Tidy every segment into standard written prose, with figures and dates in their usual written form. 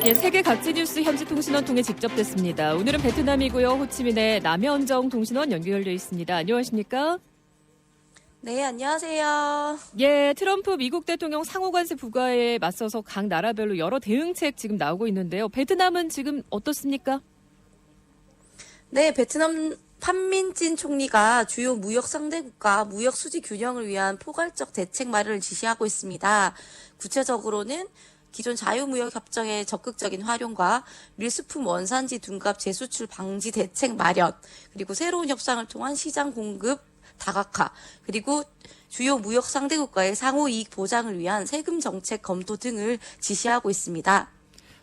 예, 세계 각지 뉴스 현지 통신원 통해 직접 됐습니다. 오늘은 베트남이고요. 호치민의 남현정 통신원 연결되어 있습니다. 안녕하십니까? 네, 안녕하세요. 예, 트럼프 미국 대통령 상호관세 부과에 맞서서 각 나라별로 여러 대응책 지금 나오고 있는데요. 베트남은 지금 어떻습니까? 네, 베트남 판민진 총리가 주요 무역 상대국과 무역 수지 균형을 위한 포괄적 대책 마련을 지시하고 있습니다. 구체적으로는 기존 자유무역 협정의 적극적인 활용과 밀수품 원산지 둔갑 재수출 방지 대책 마련, 그리고 새로운 협상을 통한 시장 공급 다각화, 그리고 주요 무역 상대국과의 상호 이익 보장을 위한 세금 정책 검토 등을 지시하고 있습니다.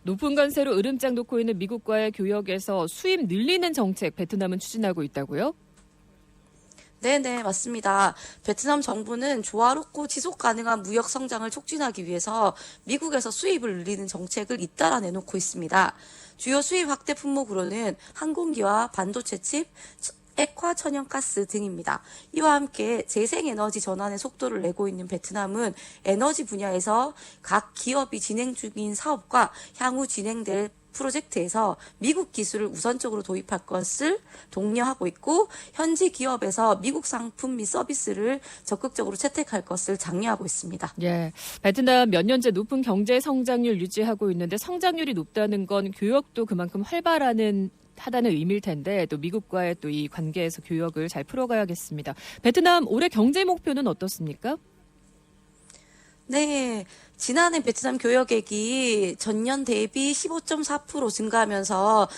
높은 관세로 으름장 놓고 있는 미국과의 교역에서 수입 늘리는 정책 베트남은 추진하고 있다고요? 네네, 맞습니다. 베트남 정부는 조화롭고 지속 가능한 무역 성장을 촉진하기 위해서 미국에서 수입을 늘리는 정책을 잇따라 내놓고 있습니다. 주요 수입 확대 품목으로는 항공기와 반도체 칩, 액화 천연가스 등입니다. 이와 함께 재생에너지 전환의 속도를 내고 있는 베트남은 에너지 분야에서 각 기업이 진행 중인 사업과 향후 진행될 프로젝트에서 미국 기술을 우선적으로 도입할 것을 독려하고 있고, 현지 기업에서 미국 상품 및 서비스를 적극적으로 채택할 것을 장려하고 있습니다. 예, 베트남 몇 년째 높은 경제 성장률 유지하고 있는데 성장률이 높다는 건 교역도 그만큼 하다는 의미일 텐데 또 미국과의 또 이 관계에서 교역을 잘 풀어가야겠습니다. 베트남 올해 경제 목표는 어떻습니까? 네, 지난해 베트남 교역액이 전년 대비 15.4% 증가하면서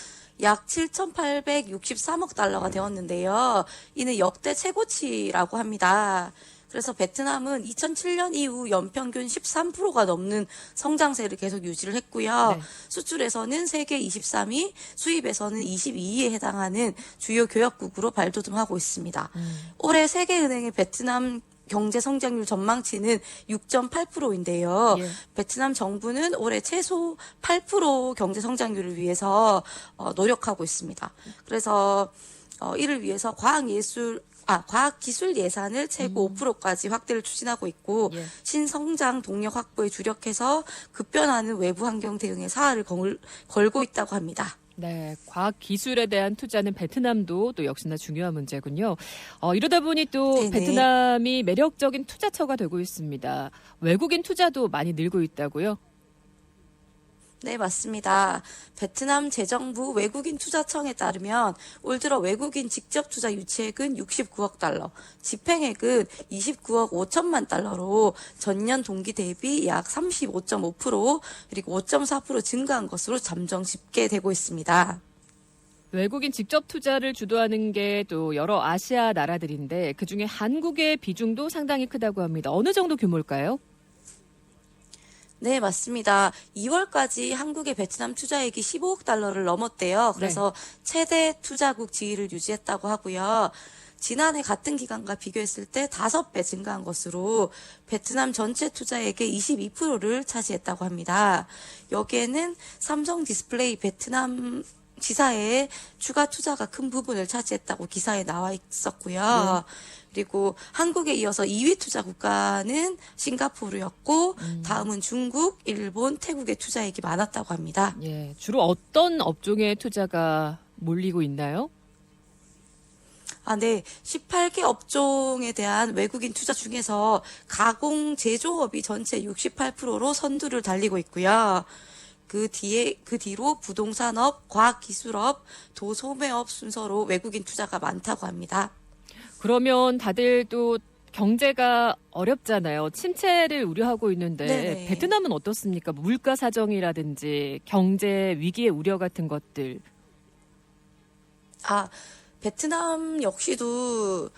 약 7,863억 달러가 되었는데요. 이는 역대 최고치라고 합니다. 그래서 베트남은 2007년 이후 연평균 13%가 넘는 성장세를 계속 유지를 했고요. 네. 수출에서는 세계 23위, 수입에서는 22위에 해당하는 주요 교역국으로 발돋움하고 있습니다. 올해 세계은행의 베트남 경제 성장률 전망치는 6.8%인데요. 예. 베트남 정부는 올해 최소 8% 경제 성장률을 위해서 노력하고 있습니다. 그래서 이를 위해서 과학기술 예산을 최고 5%까지 확대를 추진하고 있고, 예. 신성장 동력 확보에 주력해서 급변하는 외부 환경 대응에 사활을 걸고 있다고 합니다. 네, 과학 기술에 대한 투자는 베트남도 또 역시나 중요한 문제군요. 이러다 보니 또 네네. 베트남이 매력적인 투자처가 되고 있습니다. 외국인 투자도 많이 늘고 있다고요? 네, 맞습니다. 베트남 재정부 외국인 투자청에 따르면 올 들어 외국인 직접 투자 유치액은 69억 달러, 집행액은 29억 5천만 달러로 전년 동기 대비 약 35.5% 그리고 5.4% 증가한 것으로 잠정 집계되고 있습니다. 외국인 직접 투자를 주도하는 게 또 여러 아시아 나라들인데 그중에 한국의 비중도 상당히 크다고 합니다. 어느 정도 규모일까요? 네, 맞습니다. 2월까지 한국의 베트남 투자액이 15억 달러를 넘었대요. 그래서 최대 투자국 지위를 유지했다고 하고요. 지난해 같은 기간과 비교했을 때 5배 증가한 것으로 베트남 전체 투자액의 22%를 차지했다고 합니다. 여기에는 삼성 디스플레이 베트남 지사의 추가 투자가 큰 부분을 차지했다고 기사에 나와 있었고요. 그리고 한국에 이어서 2위 투자 국가는 싱가포르였고, 다음은 중국, 일본, 태국의 투자액이 많았다고 합니다. 예, 주로 어떤 업종에 투자가 몰리고 있나요? 네. 18개 업종에 대한 외국인 투자 중에서 가공 제조업이 전체 68%로 선두를 달리고 있고요. 그 뒤로 부동산업, 과학기술업, 도소매업 순서로 외국인 투자가 많다고 합니다. 그러면 다들 또 경제가 어렵잖아요. 침체를 우려하고 있는데 네네. 베트남은 어떻습니까? 물가 사정이라든지 경제 위기의 우려 같은 것들. 베트남 역시도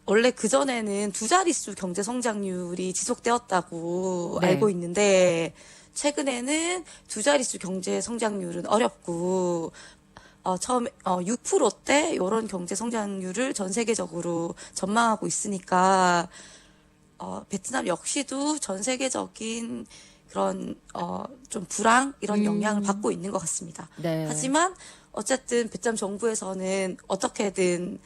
원래 그전에는 두 자릿수 경제 성장률이 지속되었다고 네. 알고 있는데, 최근에는 두 자릿수 경제 성장률은 어렵고, 처음에 6%대 이런 경제 성장률을 전 세계적으로 전망하고 있으니까 베트남 역시도 전 세계적인 그런 좀 불황 이런 영향을 받고 있는 것 같습니다. 네. 하지만 어쨌든 베트남 정부에서는 어떻게든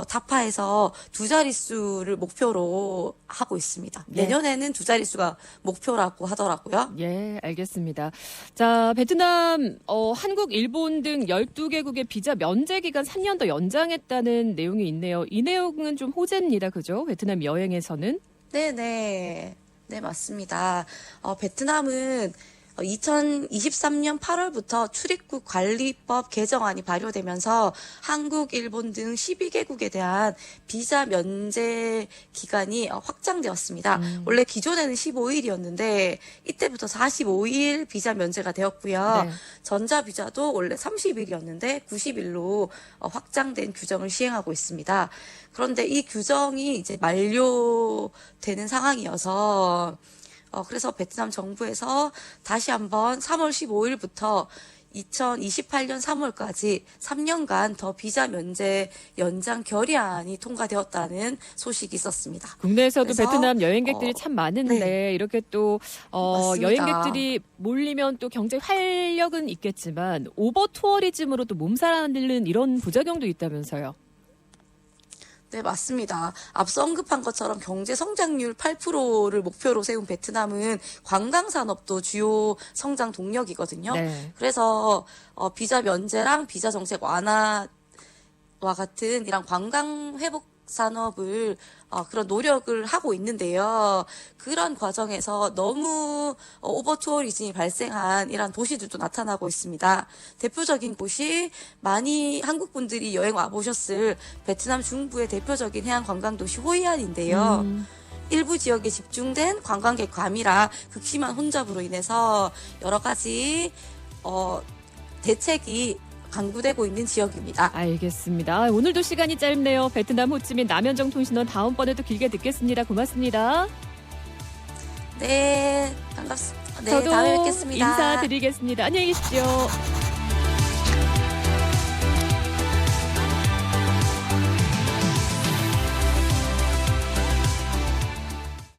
타파에서 두 자릿수를 목표로 하고 있습니다. 네. 내년에는 두 자릿수가 목표라고 하더라고요. 예, 알겠습니다. 자, 베트남, 한국, 일본 등 12개국의 비자 면제 기간 3년 더 연장했다는 내용이 있네요. 이 내용은 좀 호재입니다. 그죠? 베트남 여행에서는. 네네. 네, 맞습니다. 베트남은 2023년 8월부터 출입국 관리법 개정안이 발효되면서 한국, 일본 등 12개국에 대한 비자 면제 기간이 확장되었습니다. 원래 기존에는 15일이었는데 이때부터 45일 비자 면제가 되었고요. 네. 전자비자도 원래 30일이었는데 90일로 확장된 규정을 시행하고 있습니다. 그런데 이 규정이 이제 만료되는 상황이어서 그래서 베트남 정부에서 다시 한번 3월 15일부터 2028년 3월까지 3년간 더 비자 면제 연장 결의안이 통과되었다는 소식이 있었습니다. 국내에서도 그래서, 베트남 여행객들이 참 많은데 네. 이렇게 또 맞습니다. 여행객들이 몰리면 또 경제 활력은 있겠지만 오버 투어리즘으로 또 몸살하는 이런 부작용도 있다면서요. 네, 맞습니다. 앞서 언급한 것처럼 경제 성장률 8%를 목표로 세운 베트남은 관광 산업도 주요 성장 동력이거든요. 네. 그래서 비자 면제랑 비자 정책 완화와 같은 이런 관광 회복 산업을 그런 노력을 하고 있는데요. 그런 과정에서 너무 오버 투어리즘이 발생한 이런 도시들도 나타나고 있습니다. 대표적인 곳이 많이 한국 분들이 여행 와보셨을 베트남 중부의 대표적인 해안 관광 도시 호이안인데요. 일부 지역에 집중된 관광객 과밀화, 극심한 혼잡으로 인해서 여러 가지 대책이 강구되고 있는 지역입니다. 알겠습니다. 오늘도 시간이 짧네요. 베트남 호치민 남현정 통신원 다음번에도 길게 듣겠습니다. 고맙습니다. 네, 반갑습니다. 네, 저도 다음에 뵙겠습니다. 인사드리겠습니다. 안녕히 계십시오.